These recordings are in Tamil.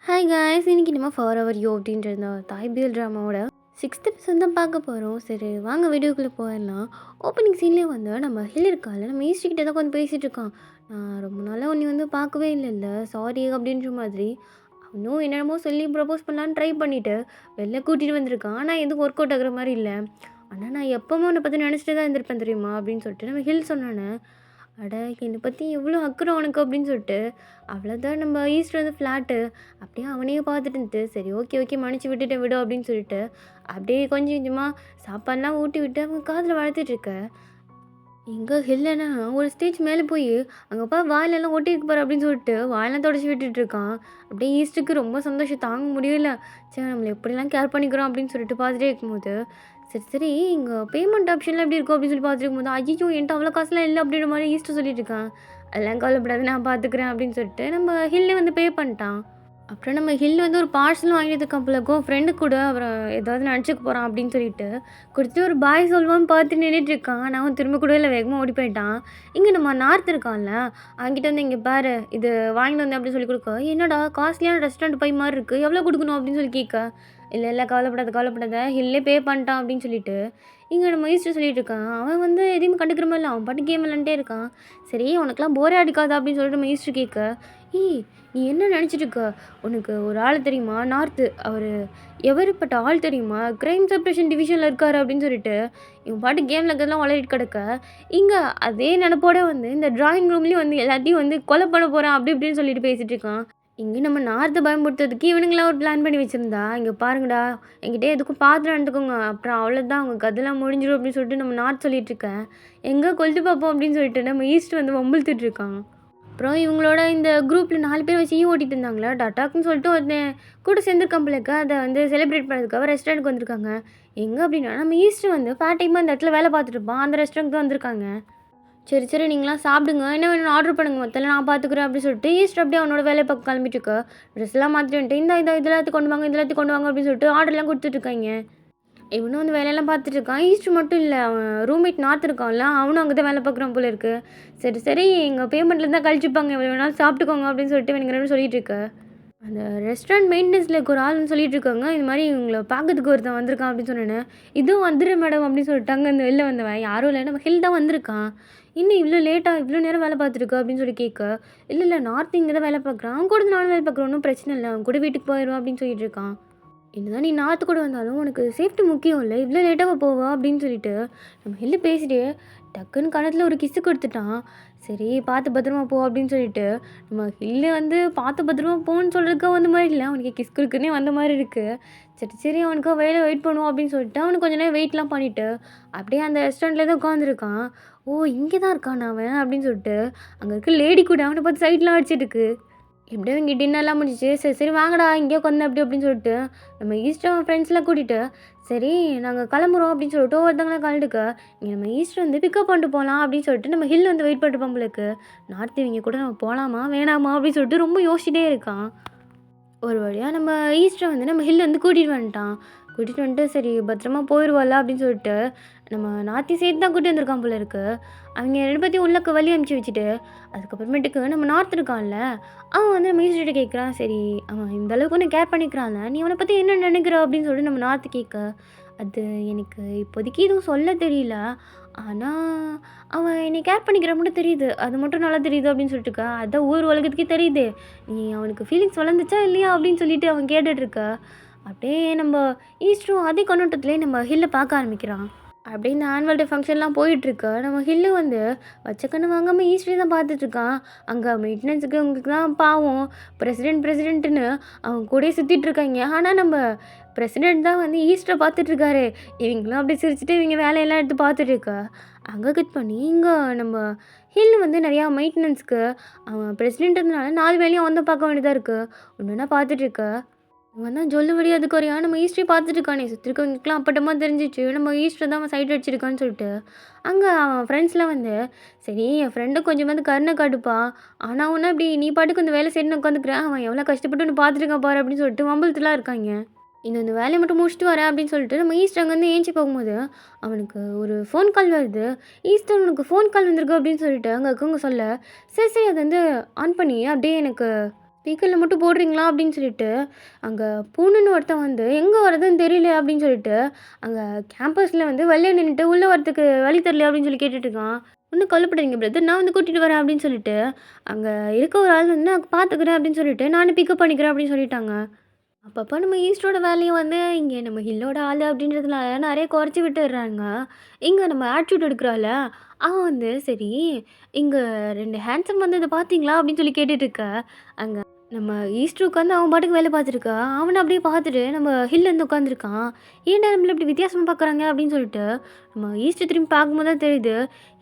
ஹாய் காய்ஸ், இன்னைக்கு நம்ம ஃபார் அவர் யூ அப்படின்ற இந்த தாய்பியல் ட்ராமாவோட 6th எபிசோட் தான் பார்க்க போகிறோம். சரி வாங்க வீடியோக்குள்ளே போயிடலாம். ஓப்பனிங் சீன்லேயே வந்து நம்ம ஹில் இருக்கால, நம்ம ஈஸ்ட்ரிக்கிட்ட தான் கொஞ்சம் பேசிகிட்டு இருக்கான். நான் ரொம்ப நாளாக உன்னை வந்து பார்க்கவே இல்லைல்ல, சாரி அப்படின்ற மாதிரி அவனும் என்னென்னமோ சொல்லி ப்ரப்போஸ் பண்ணலான்னு ட்ரை பண்ணிவிட்டு வெளில கூட்டிகிட்டு வந்திருக்கான். ஆனால் எதுவும் ஒர்க் அவுட் ஆகுற மாதிரி இல்லை. ஆனால் நான் எப்போவுமே உன்னை பற்றி நினச்சிட்டு தான் இருந்திருப்பேன் தெரியுமா அப்படின்னு சொல்லிட்டு நம்ம ஹில் சொன்னானே. அட என்னை பற்றி எவ்வளோ அக்கறை உனக்கு அப்படின்னு சொல்லிட்டு அவ்வளோதான். நம்ம ஈஸ்ட் வந்து ஃப்ளாட்டு அப்படியே அவனையே பார்த்துட்டு இருந்துட்டு சரி ஓகே ஓகே மன்னிச்சு விட்டுட்டேன் விடும் அப்படின்னு சொல்லிட்டு அப்படியே கொஞ்சம் கொஞ்சமாக சாப்பாடுலாம் ஊட்டி விட்டு அவங்க காதில் வளர்த்துட்ருக்க. எங்கே இல்லைன்னா ஒரு ஸ்டேஜ் மேலே போய் அங்கே போய் வாயிலெல்லாம் ஒட்டிருக்கு பாரு அப்படின்னு சொல்லிட்டு வாயெல்லாம் தொடச்சி விட்டுட்டு இருக்கான். அப்படியே ஈஸ்ட்டுக்கு ரொம்ப சந்தோஷம் தாங்க முடியல. சரி நம்மளை எப்படிலாம் கேர் பண்ணிக்கிறோம் அப்படின்னு சொல்லிட்டு பார்த்துட்டே இருக்கும்போது சரி சரி இங்கே பேமெண்ட் ஆப்ஷன்லாம் எப்படி இருக்கும் அப்படின்னு சொல்லி பார்த்துட்டு இருக்கும்போது ஐயோ என்கிட்ட அவ்வளோ காசுலாம் இல்லை அப்படின்ற மாதிரி ஈஸ்ட்டு சொல்லிட்டு இருக்கான். அதெல்லாம் கவலைப்படாது நான் பார்த்துக்கிறேன் அப்படின்னு சொல்லிட்டு நம்ம ஹில்லே வந்து பே பண்ணிட்டான். அப்புறம் நம்ம ஹில் வந்து ஒரு பார்சல் வாங்கிட்டு கம்பளுக்கும் ஃப்ரெண்டு கூட அப்புறம் ஏதாவது நினச்சிக்க போகிறான் அப்படின்னு சொல்லிட்டு கொடுத்துட்டு ஒரு பாய் சொல்வான்னு பார்த்து நின்றுட்டுருக்கான். நான் அவன் திரும்ப கூட இல்லை, வேகமாக ஓடி போயிட்டான். இங்கே நம்ம நார்த் இருக்கான்ல, அங்கிட்ட வந்து இங்கே பாரு இது வாங்கிட்டு வந்தேன் அப்படின்னு சொல்லி கொடுக்க, என்னடா காஸ்ட்லியான ரெஸ்டாரண்ட் போய் மாதிரி இருக்குது, எவ்வளோ கொடுக்கணும் அப்படின்னு சொல்லி கேட்க, இல்லை இல்லை கவலைப்படாத ஹில்லே பே பண்ணிட்டான் அப்படின்னு சொல்லிட்டு இங்கே நம்ம ஈஸ்ட்டு சொல்லிட்டு இருக்கான். அவன் வந்து எதையுமே கண்டுக்கிற மாதிரி இல்லை, அவன் பாட்டு கேம் விளாண்டுட்டே இருக்கான். சரி உனக்குலாம் போரே அடிக்காதா அப்படின்னு சொல்லிட்டு நம்ம ஈஸ்ட்டு கேட்க, ஏய் நீ என்ன நினச்சிட்டு இருக்க, உனக்கு ஒரு ஆள் தெரியுமா நார்த்து, அவர் எவருப்பட்ட ஆள் தெரியுமா, க்ரைம் சப்ரேஷன் டிவிஷனில் இருக்கார் அப்படின்னு சொல்லிட்டு இவன் பாட்டு கேமில் இருக்கிறதெல்லாம் வளரிட்டு கிடக்க, இங்கே அதே நினப்போட வந்து இந்த ட்ராயிங் ரூம்லேயும் வந்து எல்லாத்தையும் வந்து கொலை பண்ண போகிறேன் அப்படி இப்படின்னு சொல்லிட்டு பேசிகிட்டு இருக்கான். இங்கே நம்ம நார்த்தை பயன்படுத்துறதுக்கு இவனுங்களாம் ஒரு பிளான் பண்ணி வச்சுருந்தா, இங்கே பாருங்கடா என்கிட்ட எதுக்கும் பார்த்து நடந்துக்கோங்க, அப்புறம் அவ்வளோதான் அவங்க கதெல்லாம் முடிஞ்சிடும் அப்படின்னு சொல்லிட்டு நம்ம நார்த் சொல்லிட்டு இருக்கேன். எங்கே கொல்ட்டு பார்ப்போம் அப்படின்னு சொல்லிட்டு நம்ம ஈஸ்ட் வந்து வம்பிழுத்துட்டு இருக்கான். அப்புறம் இவங்களோட இந்த குரூப்பில் 4 பேர் வச்சு ஓட்டிகிட்டு இருந்தாங்களா டட்டாக்குன்னு சொல்லிட்டு ஒருத்தன் கூட சேர்ந்துருக்கான் போலக்க, அதை வந்து செலிப்ரேட் பண்ணுறதுக்காக ரெஸ்டாரண்ட்டுக்கு வந்திருக்காங்க. எங்கே அப்படின்னா நம்ம ஈஸ்ட் வந்து பார்ட் டைமாக அந்த இடத்துல வேலை பார்த்துட்டு இருப்பான், அந்த ரெஸ்டாரண்ட் தான் வந்திருக்காங்க. சரி சரி நீங்களாம் சாப்பிடுங்க, என்ன வேணும் ஆர்டர் பண்ணுங்க, மொத்தம் நான் பார்த்துக்குறேன் அப்படின்னு சொல்லிட்டு ஈஸ்ட் அப்படியே அவனோட வேலையை பக்கம் கிளம்பிட்டு இருக்க. ட்ரெஸ்லாம் மாற்றிட்டு வந்துட்டு இந்த இதெல்லாத்தையும் கொண்டு வாங்க இதெல்லாத்தையும் கொண்டு வாங்க அப்படின்னு சொல்லிட்டு ஆர்டர்லாம் கொடுத்துட்ருக்காங்க. இவனும் வந்து வேலையெல்லாம் பார்த்துட்டு இருக்கான். ஈஸ்ட் மட்டும் இல்லை, அவன் ரூம்மேட் நார்த் இருக்கான்ல, அவனும் அங்கே தான் வேலை பார்க்குறான் போல இருக்குது. சரி சரி எங்கள் பேமெண்ட்டில் தான் கழிச்சுப்பாங்க, எவ்வளோ வேணாலும் சாப்பிட்டுக்கோங்க அப்படின்னு சொல்லிட்டு இவனுங்க சொல்லிட்டு இருக்க. அந்த ரெஸ்டாரண்ட் மெயின்டெனன்ஸில் இருக்க ஒரு ஆள்னு சொல்லிட்டு இருக்காங்க. இது மாதிரி இவங்களை பார்க்கறதுக்கு ஒருத்தன் வந்திருக்கான் அப்படின்னு சொன்னேன். இதுவும் வந்துடு மேடம் அப்படின்னு சொல்லிட்டாங்க. அந்த வெளில வந்தவன் யாரும் இல்லை, நம்ம ஹில் தான் வந்திருக்கான். இன்னும் இவ்வளோ லேட்டாக இவ்வளோ நேரம் வேலை பார்த்துருக்கா அப்படின்னு சொல்லி கேட்க, இல்லை இல்லை நார்த் இங்கே தான் வேலை பார்க்குறான், அவன் கூட நானும் வேலை பார்க்குறேன், ஒன்றும் பிரச்சனை இல்லை, அவன் கூட வீட்டுக்கு போயிடுவான் அப்படின்னு சொல்லிட்டு இருக்கான். என்னதான் நீ நாற்று கூட வந்தாலும் உனக்கு சேஃப்டி முக்கியம் இல்லை, இவ்வளோ லேட்டாக போவா அப்படின்னு சொல்லிட்டு நம்ம ஹில்லு பேசிட்டு டக்குன்னு கணத்தில் ஒரு கிஸ்ஸு கொடுத்துட்டான். சரி பார்த்து பத்திரமா போ அப்படின்னு சொல்லிட்டு நம்ம ஹில்லு வந்து பார்த்து பத்திரமா போன்னு சொல்கிறதுக்கு வந்த மாதிரி இல்லை, அவனுக்கு கிஸ் கொடுக்குன்னே வந்த மாதிரி இருக்குது. சரி சரி அவனுக்கு வேலை வெயிட் பண்ணுவோம் அப்படின்னு சொல்லிட்டு அவனுக்கு கொஞ்சம் நேரம் வெயிட்லாம் பண்ணிவிட்டு அப்படியே அந்த ரெஸ்டாரண்ட்டில் தான் உட்காந்துருக்கான். ஓ இங்கே தான் இருக்கான் அவன் அப்படின்னு சொல்லிட்டு அங்கே இருக்க லேடி கூட அவனை பார்த்து சைட்லாம் அடிச்சிட்டு இருக்கு. எப்படியோ இங்கே டின்னர்லாம் முடிஞ்சிச்சு. சரி சரி வாங்கடா இங்கேயே உட்காந்து அப்படி அப்படின்னு சொல்லிட்டு நம்ம ஈஸ்டர் ஃப்ரெண்ட்ஸ்லாம் கூட்டிகிட்டு சரி நாங்கள் கிளம்புறோம் அப்படின்னு சொல்லிட்டு ஒவ்வொருத்தவங்களாம் கலந்துக்க இங்கே நம்ம ஈஸ்டர் வந்து பிக்கப் பண்ணிட்டு போகலாம் அப்படின்னு சொல்லிட்டு நம்ம ஹில் வந்து வெயிட் பண்ணிட்டு நம்மளுக்கு நார்த் இவங்க கூட நம்ம போகலாமா வேணாமா அப்படின்னு சொல்லிட்டு ரொம்ப யோசிச்சுட்டே இருக்கான். ஒரு வழியாக நம்ம ஈஸ்டர் வந்து நம்ம ஹில் வந்து கூட்டிகிட்டு வந்துட்டான். கூட்டிகிட்டு வந்துட்டு சரி பத்திரமா போயிடுவாள்ல அப்படின்னு சொல்லிட்டு நம்ம நார்த்தி சேர்த்து தான் கூட்டி வந்திருக்கான் போல இருக்குது. அவங்க 2 பேத்தையும் உள்ளக்க வழி அனுப்பிச்சி வச்சுட்டு அதுக்கப்புறமேட்டுக்கு நம்ம நார்த் இருக்கான்ல, அவன் வந்து நம்ம ஈஸ்டர்கிட்ட கேட்குறான். சரி அவன் இந்த அளவுக்கு ஒன்று கேர் பண்ணிக்கிறான்ல, நீ அவனை பற்றி என்ன நினைக்கிற அப்படின்னு சொல்லிட்டு நம்ம நார்த்து கேட்க, அது எனக்கு இப்போதைக்கு எதுவும் சொல்ல தெரியல, ஆனால் அவன் என்னை கேர் பண்ணிக்கிற மட்டும் தெரியுது, அது மட்டும் நல்லா தெரியுது அப்படின்னு சொல்லிட்டுருக்க. அதான் ஊர் உலகத்துக்கே தெரியுது, நீ அவனுக்கு ஃபீலிங்ஸ் வளர்ந்துச்சா இல்லையா அப்படின்னு சொல்லிட்டு அவன் கேட்டுட்ருக்க. அப்படியே நம்ம ஈஸ்டரும் அதே கண்ணோட்டத்துலேயே நம்ம ஹில்லை பார்க்க ஆரம்பிக்கிறான். அப்படியே இந்த ஆனுவல் டே ஃபங்க்ஷன்லாம் போயிட்டுருக்கு. நம்ம ஹில்லு வந்து வச்ச கண்ணு வாங்காமல் ஈஸ்டரி தான் பார்த்துட்ருக்கான். அங்கே மெயின்டெனன்ஸுக்கு அவங்களுக்கு தான் பாவம் பிரசிடென்ட்டுன்னு அவங்க கூடயே சுற்றிட்டுருக்காங்க. ஆனால் நம்ம பிரசிடெண்ட் தான் வந்து ஈஸ்டரை பார்த்துட்ருக்காரு. இவங்களும் அப்படி சிரிச்சுட்டு இவங்க வேலையெல்லாம் எடுத்து பார்த்துட்ருக்கா. அங்கே கட் பண்ணி இங்கே நம்ம ஹில் வந்து நிறையா மெயின்டெனன்ஸ்க்கு அவன் பிரசிடென்ட்னால 4 வேலையும் வந்து பார்க்க வேண்டியதாக இருக்குது. ஒன்று ஒன்றா பார்த்துட்ருக்க. இவன் தான் ஜொல்லுபடி அது குறையா நம்ம ஈஸ்டரி பார்த்துட்டு இருக்கானே, சுற்றி இருக்கவங்களுக்குலாம் அப்பட்டமா தெரிஞ்சிச்சு நம்ம ஈஸ்டர் தான் அவன் சைட் அடிச்சிருக்கான்னு சொல்லிட்டு அங்கே அவன் ஃப்ரெண்ட்ஸ்லாம் வந்து சரி என் ஃப்ரெண்டு கொஞ்சமாவது கருணை காட்டுப்பா, ஆனால் ஒன்று அப்படி நீ பாட்டுக்கு இந்த வேலை செய்யணும்னு உட்காந்துக்கிறேன், அவன் எவ்வளோ கஷ்டப்பட்டு ஒன்று பார்த்துருக்கான் பாரு அப்படின்னு சொல்லிட்டு வம்பளத்துலாம் இருக்காங்க. இந்த வேலையை மட்டும் முடிச்சுட்டு வரேன் அப்படின்னு சொல்லிட்டு நம்ம ஈஸ்டர் அங்கேருந்து ஏஞ்சி போகும்போது அவனுக்கு ஒரு ஃபோன் கால் வருது. ஈஸ்டர் உனக்கு ஃபோன் கால் வந்திருக்கு அப்படின்னு சொல்லிட்டு அங்கே இருக்கவங்க சொல்ல, சரி சரி அதை வந்து ஆன் பண்ணி அப்படியே எனக்கு ஸ்பீக்கர்ல மட்டும் போடுறீங்களா? அப்படின்னு சொல்லிட்டு, அங்க பூணுன்னு ஒருத்தன் வந்து, எங்க வரதுன்னு தெரியல அப்படின்னு சொல்லிட்டு, அங்க கேம்பஸ்ல வந்து வெளிய நின்னுட்டு, உள்ள வரதுக்கு வழி தெரியல அப்படின்னு சொல்லி கேட்டுட்டு இருக்கான். "ஒண்ணும் கவலைப்படாதீங்க பிரதர், நான் வந்து கூட்டிட்டு வரேன்" அப்படின்னு சொல்லிட்டு, அங்க இருக்க ஒரு ஆள் வந்து, "நான் பார்த்துக்கிறேன்" அப்படின்னு சொல்லிட்டு, "நானே பிக்கப் பண்ணிக்கிறேன்" அப்படின்னு சொல்லிட்டாங்க. அப்பப்ப நம்ம ஈஸ்டரோட வேலைய வந்து, இங்க நம்ம ஹில்லோட ஆளு அப்படின்றதுனால நெறைய குறைச்சு விட்டுர்றாங்க. இங்க நம்ம ஆட்டிட்யூட் எடுக்குறான்ல, அவன் வந்து, "சரி, இங்க 2 ஹேண்ட்ஸம் வந்தத பார்த்தீங்களா?" அப்படின்னு சொல்லி கேட்டுட்டு இருக்க. அங்க நம்ம ஈஸ்டர் உட்காந்து அவன் பாட்டுக்கு வேலை பார்த்துருக்கா. அவன அப்படியே பார்த்துட்டு நம்ம ஹில் வந்து உட்காந்துருக்கான். "ஏன்டா நம்மள இப்படி வித்தியாசமா பார்க்குறாங்க?" அப்படின்னு சொல்லிட்டு, நம்ம ஈஸ்டர் திரும்பி பார்க்கும்போது தான் தெரியுது,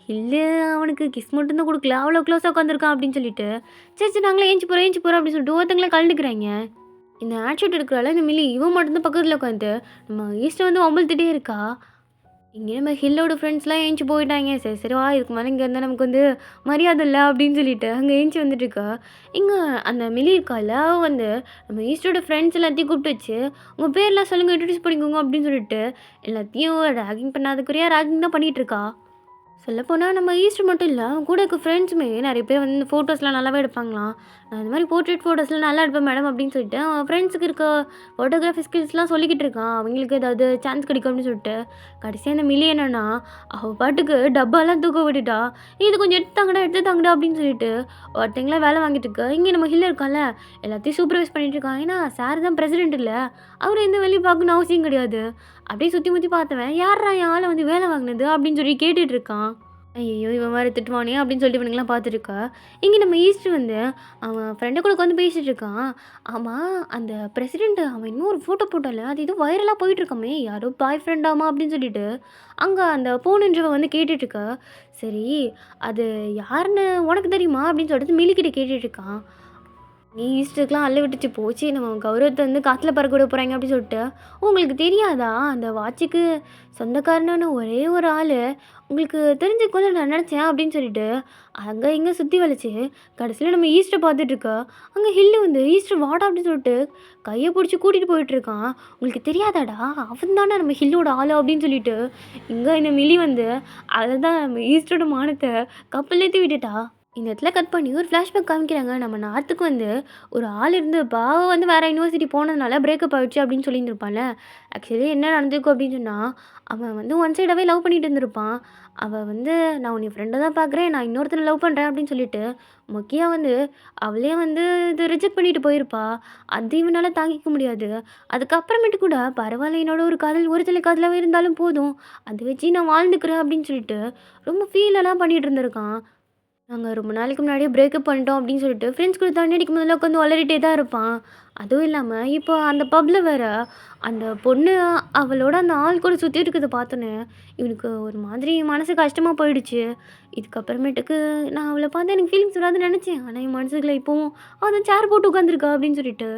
ஹில்லு அவனுக்கு கிஸ் மட்டும் தான் குடுக்கல. அவ்வளோ க்ளோஸா உட்காந்துருக்கான் அப்படின்னு சொல்லிட்டு, "சரி, சரி நாங்களே ஏஞ்சி போறோம், ஏஞ்சி போறோம்" அப்படின்னு சொல்லிட்டு ஒவ்வொருத்தங்களா கழண்டுக்கிறாய்ங்க. இந்த ஆட்டிட்யூட் இருக்கிறால இந்த மில்லி இவன் மட்டும் தான் பக்கத்துல உட்காந்துட்டு, நம்ம ஈஸ்டர் வந்து வம்பிழுத்துட்டே இருக்கா. இங்க நம்ம ஹில்லோட ஃப்ரெண்ட்ஸ்லாம் ஏஞ்சி போயிட்டாய்ங்க. சரி, சரி வா இதுக்கு மேல இங்க இருந்தா நமக்கு வந்து மரியாதை இல்ல அப்படின்னு சொல்லிட்டு அங்க ஏஞ்சி வந்துட்டு இருக்கா. இங்க அந்த மில்லி இருக்கால்ல, அவ வந்து நம்ம ஈஸ்டரோட ஃப்ரெண்ட்ஸ் எல்லாத்தையும் கூப்பிட்டு வச்சு, "உங்க பேர்லாம் சொல்லுங்க, இன்ட்ரோடியூஸ் பண்ணிக்கோங்க" அப்படின்னு சொல்லிட்டு எல்லாத்தையும் ராகிங் பண்ணாதக்குறையா ராகிங் தான் பண்ணிட்டு இருக்கா. சொல்லப்போனா நம்ம ஈஸ்டர் மட்டும் இல்ல, அவன் கூட இருக்க ஃப்ரெண்ட்ஸுமே நெறைய பேர் வந்து ஃபோட்டோஸ்லாம் நல்லாவே எடுப்பாங்களாம். நான் இந்த மாரி போர்ட்ரெய்ட் ஃபோட்டோஸ்லாம் நல்லா எடுப்பேன் மேடம் அப்படின்னு சொல்லிட்டு, அவன் ஃப்ரெண்ட்ஸுக்கு இருக்க ஃபோட்டோகிராஃபி ஸ்கில்ஸ்லாம் சொல்லிக்கிட்டு இருக்கான். அவங்களுக்கு ஏதாவது சான்ஸ் கிடைக்கும் அப்படின்னு சொல்லிட்டு. கடைசியா அந்த மில்லி என்னன்னா, அவ பாட்டுக்கு டப்பாலாம் தூக்க விட்டுட்டா. "இது கொஞ்சம் எடுத்து தாங்கடா, எடுத்து தாங்கடா" அப்படின்னு சொல்லிட்டு ஒருத்தங்கள வேலை வாங்கிட்டு இருக்கா. இங்க நம்ம ஹில் இருக்கான்ல, எல்லாத்தையும் சூப்பர்வைஸ் பண்ணிட்டு இருக்கான். ஏன்னா சார் தான் பிரசிடென்ட் இல்ல. அவரு எந்த வேலையும் பார்க்கணும்னு அவசியம் கிடையாது. அப்படியே சுத்தி முத்தி பார்த்தவன், "யார்றா என் ஆள வந்து வேலை வாங்குனது?" அப்படின்னு சொல்லி கேட்டுட்டு இருக்கான். ஐயய்யோ! இவன் வேற திட்டுவானே அப்படின்னு சொல்லிட்டு இவனுங்கலாம் பார்த்துட்டு இருக்கா. இங்க நம்ம ஈஸ்டர் வந்து அவன் ஃப்ரெண்டு கூட உட்காந்து பேசிட்டு இருக்கான். ஆமா, அந்த பிரசிடென்ட் அவன் இன்னும் ஒரு ஃபோட்டோ போட்டான்ல, அது ஏதோ வைரலா போயிட்டு இருக்காமே! யாரோ பாய் ஃப்ரெண்டாமா அப்படின்னு சொல்லிட்டு, அங்க அந்த பூணுன்றவ வந்து கேட்டுட்டு இருக்கா. சரி, அது யாருன்னு உனக்கு தெரியுமா? அப்படின்னு சொல்லிட்டு மிலிக்கிட்ட கேட்டுட்டு இருக்கான். நீ ஈஸ்டருக்குலாம் அள்ள விட்டுச்சு போச்சு. நம்ம கௌரவத்த வந்து காத்துல பறக்க விட போறாய்ங்க அப்டி சொல்லிட்டு. உங்களுக்கு தெரியாதா? அந்த வாட்சுக்கு சொந்தக்காரனான ஒரே ஒரு ஆளு உங்களுக்கு தெரிஞ்சுக்கும்னு நான் நெனச்சேன் அப்டின்னு சொல்லிட்டு, அங்க இங்க சுத்தி வளைச்சு, கடைசில நம்ம ஈஸ்டர பார்த்துட்டுருக்கா. அங்க ஹில்லு வந்து ஈஸ்டர் வாடா அப்டின்னு சொல்லிட்டு கைய புடிச்சு கூட்டிட்டு போயிட்டுருக்கான். உங்களுக்கு தெரியாதாடா? அவன் தான்டா நம்ம ஹில்லோட ஆளு அப்டின்னு சொல்லிட்டு, இங்க இந்த மிலி வந்து அதுதான் நம்ம ஈஸ்டரோட மானத்த கப்பல்லேத்தி விட்டுட்டா. இந்த இடத்துல கட் பண்ணி ஒரு ஃப்ளாஷ்பேக் காமிக்கிறாங்க. நம்ம நார்த்துக்கு வந்து ஒரு ஆள் இருந்திருப்பா. அவ வந்து வேற யுனிவர்சிட்டி போனதுனால பிரேக்கப் ஆயிடுச்சு அப்படின்னு சொல்லியிருந்திருப்பான்ல. ஆக்சுவலி என்ன நடந்திருக்கும் அப்படின்னு சொன்னா, அவன் வந்து ஒன் சைடாவே லவ் பண்ணிட்டு இருந்திருப்பான். அவ வந்து "நான் உன்னைய ஃப்ரெண்டா தான் பார்க்குறேன். நான் இன்னொருத்தன லவ் பண்றேன்" அப்படின்னு சொல்லிட்டு, மொக்கையா வந்து அவளே வந்து இது ரிஜெக்ட் பண்ணிட்டு போயிருப்பா. அது இவனால தாங்கிக்க முடியாது. அதுக்கப்புறமேட்டு கூட "பரவாயில்ல என்னோட ஒரு காதல் ஒருதலை காதலாவே இருந்தாலும் போதும். அத வச்சு நான் வாழ்ந்துக்கிறேன்" அப்படின்னு சொல்லிட்டு ரொம்ப ஃபீலெல்லாம் பண்ணிட்டு இருந்திருக்கான். நாங்க ரொம்ப நாளைக்கு முன்னாடியே பிரேக்கப் பண்ணிட்டோம் அப்படின்னு சொல்லிட்டு, ஃப்ரெண்ட்ஸ் கூட தண்ணி அடிக்கும்போதெல்லாம் உட்காந்து ஒளறிட்டே தான் இருப்பான். அதுவும் இல்லாம, இப்போ அந்த பப்ல வேற அந்த பொண்ணு அவளோட அந்த ஆள் கூட சுத்திட்டு இருக்கிறத பார்த்தோன்னே, இவனுக்கு ஒரு மாதிரி மனசு கஷ்டமா போயிடுச்சு. இதுக்கப்புறமேட்டுக்கு நான் அவள பார்த்தா எனக்கு ஃபீலிங்ஸ் வராதுன்னு நெனச்சேன். ஆனா என் மனசுக்குள்ள இப்பவும் அவ தான் சேர் போட்டு உட்காந்துருக்கா அப்படின்னு சொல்லிட்டு.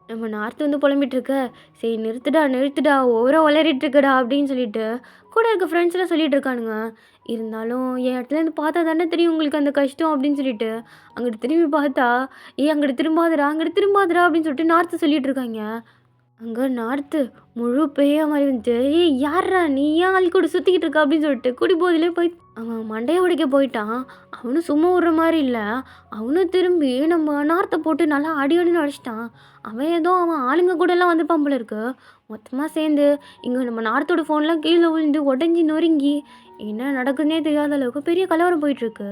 நம்ம நார்த் வந்து புலம்பிட்டு இருக்க, "சரி நிறுத்துடா, நிறுத்துடா ஓவரா ஒளறிட்டு இருக்கடா" அப்படின்னு சொல்லிட்டு, கூட இருக்க ஃப்ரெண்ட்ஸ்லாம் சொல்லிட்டு இருக்கானுங்க. இருந்தாலும் என் இடத்துலேருந்து பார்த்தா தானே தெரியும் உங்களுக்கு அந்த கஷ்டம் அப்படின்னு சொல்லிட்டு, அங்கிட்டு திரும்பி பார்த்தா, "ஏய் அங்கிட்டு திரும்பாதடா, அங்கிட்டு திரும்பாதடா" அப்படின்னு சொல்லிட்டு நார்த்து சொல்லிட்டு இருக்காய்ங்க. அங்க நார்த்து முழு பேயா மாறி வந்துட்டு, "ஏய் யார்றா நீ? ஏன் ஆள் கூட சுத்திக்கிட்டு இருக்க?" அப்படின்னு சொல்லிட்டு குடிபோதையிலே போய் அவன் மண்டைய உடைக்க போயிட்டான். அவனும் சும்மா விடுற மாரி இல்ல. அவனும் திரும்பி நம்ம நார்த்த போட்டு நல்லா அடி அடின்னு அடிச்சுட்டான். அவன் ஏதோ அவன் ஆளுங்க கூடலாம் வந்திருப்பான் போல இருக்கு. மொத்தமா சேர்ந்து இங்க நம்ம நார்த்தோட ஃபோன்லாம் கீழ விழுந்து உடைஞ்சு நொறுங்கி, என்ன நடக்குதுன்னே தெரியாத அளவுக்கு பெரிய கலவரம் போயிட்டுருக்கு.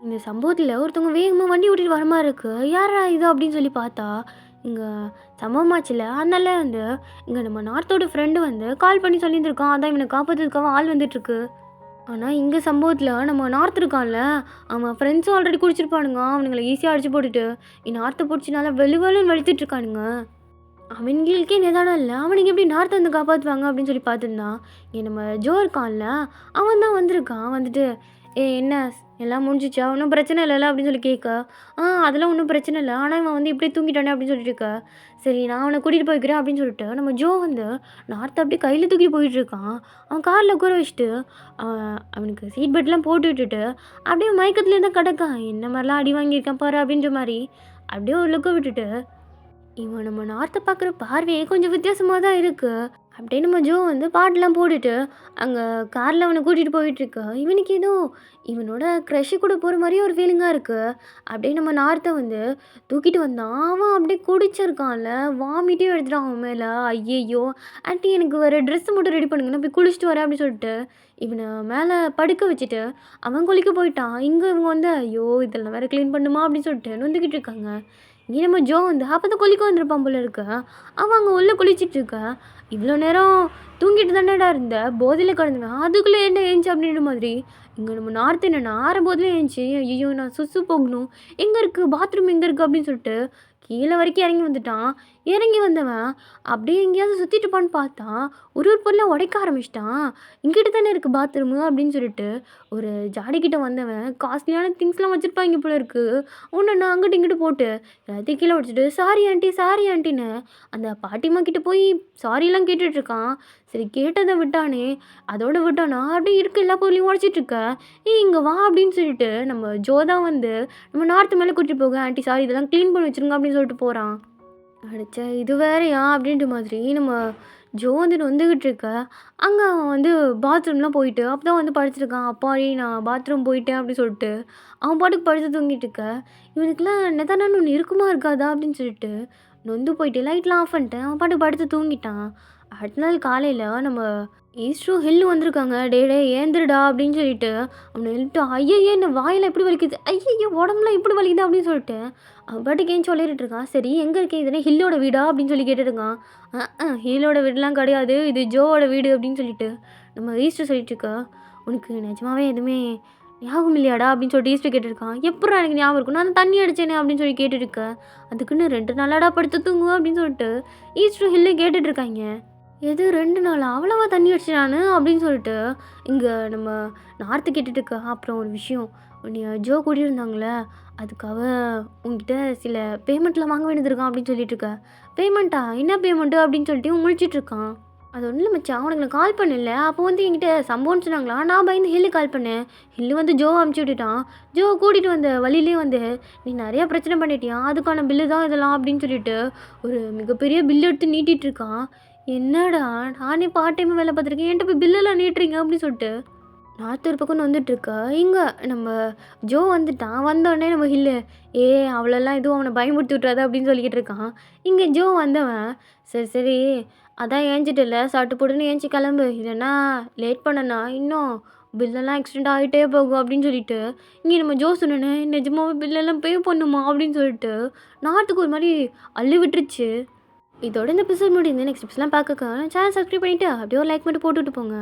இந்த சம்பவத்துல ஒருத்தவங்க வேகமா வண்டி ஓட்டிட்டு வர மாரி இருக்கு. "யார்றா இது?" அப்படின்னு சொல்லி பார்த்தா, இங்க சம்பவமாச்சுல்ல, அதனால வந்து இங்க நம்ம நார்த்தோட ஃப்ரெண்டு வந்து கால் பண்ணி சொல்லியிருந்திருக்கான். அதான் இவன காப்பாத்துறதுக்காக ஆள் வந்துட்டுருக்கு. ஆனா, இங்க சம்பவத்துல நம்ம நார்த் இருக்கான்ல, அவன் ஃப்ரெண்ட்ஸும் ஆல்ரெடி குடிச்சிருப்பானுங்க. அவனுங்கள ஈஸியா அடிச்சு போட்டுட்டு, நார்த்த புடிச்சு நல்லா வெளு வெளுன்னு வெளுத்துட்டு இருக்கானுங்க. அவனுங்களுக்கே நிதானம் இல்ல. அவனுங்க எப்படி நார்த்த வந்து காப்பாத்துவாங்க அப்படின்னு சொல்லி பார்த்துருந்தான். இங்க நம்ம ஜோ இருக்கான்ல, அவன் தான் வந்திருக்கான். வந்துட்டு, "ஏய் என்ன எல்லாம் முடிஞ்சுச்சா? ஒண்ணும் பிரச்சனை இல்லல்ல?" அப்படின்னு சொல்லி கேட்க, அதெல்லாம் ஒண்ணும் பிரச்சனை இல்ல. ஆனா இவன் வந்து இப்படியே தூங்கிட்டானே" அப்படின்னு சொல்லிட்டு இருக்க. "சரி நான் அவன கூட்டிட்டு போய்க்கிறேன்" அப்படின்னு சொல்லிட்டு நம்ம ஜோ வந்து நார்த்த அப்படியே கையில தூக்கிட்டு போயிட்டுருக்கான். அவன் கார்ல உட்கார வச்சுட்டு, அவனுக்கு சீட் பெல்ட்லாம் போட்டு விட்டுட்டு, அப்படியே மயக்கத்திலே தான் கிடக்கான். "என்ன மாரிலாம் அடி வாங்கியிருக்கேன் பாரு" அப்படின்ற மாரி. அப்படியே ஒரு லுக்க விட்டுட்டு இவன் நம்ம நார்த்த பார்க்குற பார்வையே கொஞ்சம் வித்தியாசமா தான் இருக்கு. அப்படியே நம்ம ஜோ வந்து பாட்டெலாம் போட்டுட்டு அங்கே காரில் அவனை கூட்டிகிட்டு போயிட்டுருக்கா. இவனுக்கு ஏதோ இவனோட க்ரஷு கூட போகிற மாதிரியே ஒரு ஃபீலிங்காக இருக்குது. அப்படியே நம்ம நார்த்தை வந்து தூக்கிட்டு வந்தான். அவன் அப்படியே குடிச்சிருக்கான்ல, வாமிட்டே எடுத்துட்டான் அவன் மேலே. ஐயையோ! ஆன்ட்டி எனக்கு வேறு ட்ரெஸ்ஸு மட்டும் ரெடி பண்ணுங்க, நான் போய் குளிச்சுட்டு வரேன் அப்படின்னு சொல்லிட்டு இவனை மேலே படுக்க வச்சுட்டு அவன் குளிக்க போயிட்டான். இங்கே இவங்க வந்து ஐயோ இதெல்லாம் வேறு க்ளீன் பண்ணுமா அப்படின்னு சொல்லிட்டு நொந்துக்கிட்டு இருக்காங்க. இங்கே நம்ம ஜோ வந்து அப்போ தான் குளிக்க வந்திருப்பான் போல இருக்க. அவன் அங்கே உள்ளே குளிச்சிட்டு இருக்க. இவ்வளோ நேரம் தூங்கிட்டு தானடா இருந்த, போதையில் கிடந்தவன் அதுக்குள்ளே என்ன ஏஞ்சி அப்படின்ற மாதிரி. இங்கே நம்ம நார்த் என்னென்னா ஆரம்போதில் ஏஞ்சி ஐயோ நான் சுசு போகணும், எங்கே இருக்குது பாத்ரூம் எங்கே இருக்குது அப்படின்னு சொல்லிட்டு கீழே வரைக்கும் இறங்கி வந்துட்டான். இறங்கி வந்தவன் அப்படியே எங்கேயாவது சுற்றிட்டு இருப்பான்னு பார்த்தா ஒரு பொருளாக உடைக்க ஆரம்பிச்சிட்டான். இங்கிட்ட தானே இருக்குது பாத்ரூமு அப்படின்னு சொல்லிட்டு ஒரு ஜாடிக்கிட்ட வந்தவன் காஸ்ட்லியான திங்ஸ்லாம் வச்சுருப்பாங்க போல இருக்குது. ஒன்று நான் அங்கிட்டு இங்கிட்டு போட்டு எல்லாத்தையும் கீழே உடச்சிட்டு சாரி ஆண்டி சாரி ஆண்டின்னு அந்த பாட்டிமா கிட்ட போய் சாரிலாம் கேட்டுட்ருக்கான். சரி கேட்டதை விட்டானே, அதோட விட்டானா அப்படியே இருக்க எல்லா பொருளையும் உடச்சிட்ருக்க. இங்கே வா அப்படின்னு சொல்லிட்டு நம்ம ஜோதா வந்து நம்ம நார்த்து மேலே கூட்டிட்டு போக ஆண்டி சாரி இதெல்லாம் க்ளீன் பண்ணி வச்சுருங்க அப்படின்னு சொல்லிட்டு போகிறான். அடிச்ச இது வேறையா அப்படின்ற மாதிரி நம்ம ஜோ வந்துட்டு வந்துக்கிட்டு இருக்க. அங்கே அவன் வந்து பாத்ரூம்லாம் போயிட்டு அப்போ தான் வந்து படுத்துருக்கான். அப்பாடி நான் பாத்ரூம் போயிட்டேன் அப்படின்னு சொல்லிட்டு அவன் பாட்டுக்கு படுத்து தூங்கிட்டு இருக்க. இவனுக்குலாம் நெதானான்னு ஒன்று இருக்குமா இருக்காதா அப்படின்னு சொல்லிட்டு நொந்து போயிட்டு லைட்லாம் ஆஃப் பண்ணிட்டேன். அவன் பாட்டுக்கு படுத்து தூங்கிட்டான். அடுத்த நாள் காலையில் நம்ம ஈஸ்ட்ரோ ஹில்லு வந்திருக்காங்க. டே டே ஏந்திருடா அப்படின்னு சொல்லிட்டு அவனை எழுப்பிட்டு ஐயையே என்ன வாயில் எப்படி வலிக்குது, ஐயையோ உடம்புலாம் இப்படி வலிக்குது அப்படின்னு சொல்லிட்டு அவன் பாட்டுக்கு ஏன் சொல்லிட்டு இருக்கான். சரி எங்கே இருக்கேன், இதுனா ஹில்லோட வீடா அப்படின்னு சொல்லி கேட்டுட்டு இருக்கான். ஹில்லோட வீடுலாம் கிடையாது, இது ஜோவோட வீடு அப்படின்னு சொல்லிட்டு நம்ம ஈஸ்டர் சொல்லிட்டு இருக்கா. உனக்கு நிஜமாவே எதுவுமே ஞாபகம் இல்லையாடா அப்படின்னு சொல்லிட்டு ஈஸ்டர் கேட்டுருக்கான். எப்படா எனக்கு ஞாபகம் இருக்கும், நான் தண்ணி அடிச்சேனே அப்படின்னு சொல்லி கேட்டுருக்க. அதுக்குன்னு 2 நாளாடா படுத்து தூங்குவோம் அப்படின்னு சொல்லிட்டு ஈஸ்டர் ஹில்லே கேட்டுட்ருக்காங்க. எது 2 நாளா அவ்வளவா தண்ணி அடிச்சேன் நான் அப்படின்னு சொல்லிட்டு இங்கே நம்ம நார்த்து கேட்டுட்டு இருக்கா. அப்புறம் ஒரு விஷயம், உன்னைய ஜோ கூட்டியிருந்தாங்களே அதுக்காக உங்ககிட்ட சில பேமெண்ட்லாம் வாங்க வேண்டியது இருக்கான் அப்படின்னு சொல்லிட்டு இருக்க. பேமெண்ட்டா, என்ன பேமெண்ட்டு அப்படின்னு சொல்லிட்டு இவன் முழிச்சிட்டு இருக்கான். அது ஒன்றும் இல்லை மச்சான், உனக்கு நான் கால் பண்ணல அப்போ வந்து என்கிட்ட சம்பவம்னு சொன்னாங்களா, நான் பயந்து ஹில்லு கால் பண்ணேன். ஹில்லு வந்து ஜோவை அமுச்சு விட்டுட்டான். ஜோவை கூட்டிகிட்டு வந்த வழியிலே வந்து நீ நிறையா பிரச்சனை பண்ணிட்டியா, அதுக்கான பில்லு தான் இதெல்லாம் அப்படின்னு சொல்லிட்டு ஒரு மிகப்பெரிய பில்லு எடுத்து நீட்டிகிட்டு இருக்கான். என்னடா நானே பார்ட் டைம் வேலை பார்த்துருக்கேன், என்கிட்ட போய் பில்லெல்லாம் நீட்டுறீங்க அப்படின்னு சொல்லிட்டு நார்த் ஒரு பக்கம் வந்துட்டுருக்கா. இங்கே நம்ம ஜோ வந்துட்டான். வந்தோடனே நம்ம ஹில்லு அவ்வளோலாம் எதுவும் அவனை பயமுறுத்தி விட்றாத அப்படின்னு சொல்லிக்கிட்டு இருக்கான். இங்கே ஜோ வந்தவன் சரி சரி அதான் ஏஞ்சிட்டில்ல சாப்பிட்டு போட்டுன்னு ஏஞ்சி கிளம்பு, இல்லைன்னா லேட் பண்ணனா இன்னும் பில்லெல்லாம் எக்ஸ்டெண்ட் ஆகிட்டே போகும் அப்படின்னு சொல்லிட்டு இங்கே நம்ம ஜோ சொன்னேன்னு நிஜமாவே பில்லெல்லாம் பே பண்ணுமா அப்படின்னு சொல்லிட்டு நார்த்துக்கு ஒரு மாதிரி அள்ளி விட்டுருச்சு. இதோட இந்த எபிசோட் முடியுது. நெக்ஸ்ட் எபிசோட்லாம் பார்க்க சேனல் சப்ஸ்கிரைப் பண்ணிவிட்டு அப்படியே ஒரு லைக் மட்டும் போட்டுவிட்டு போங்க.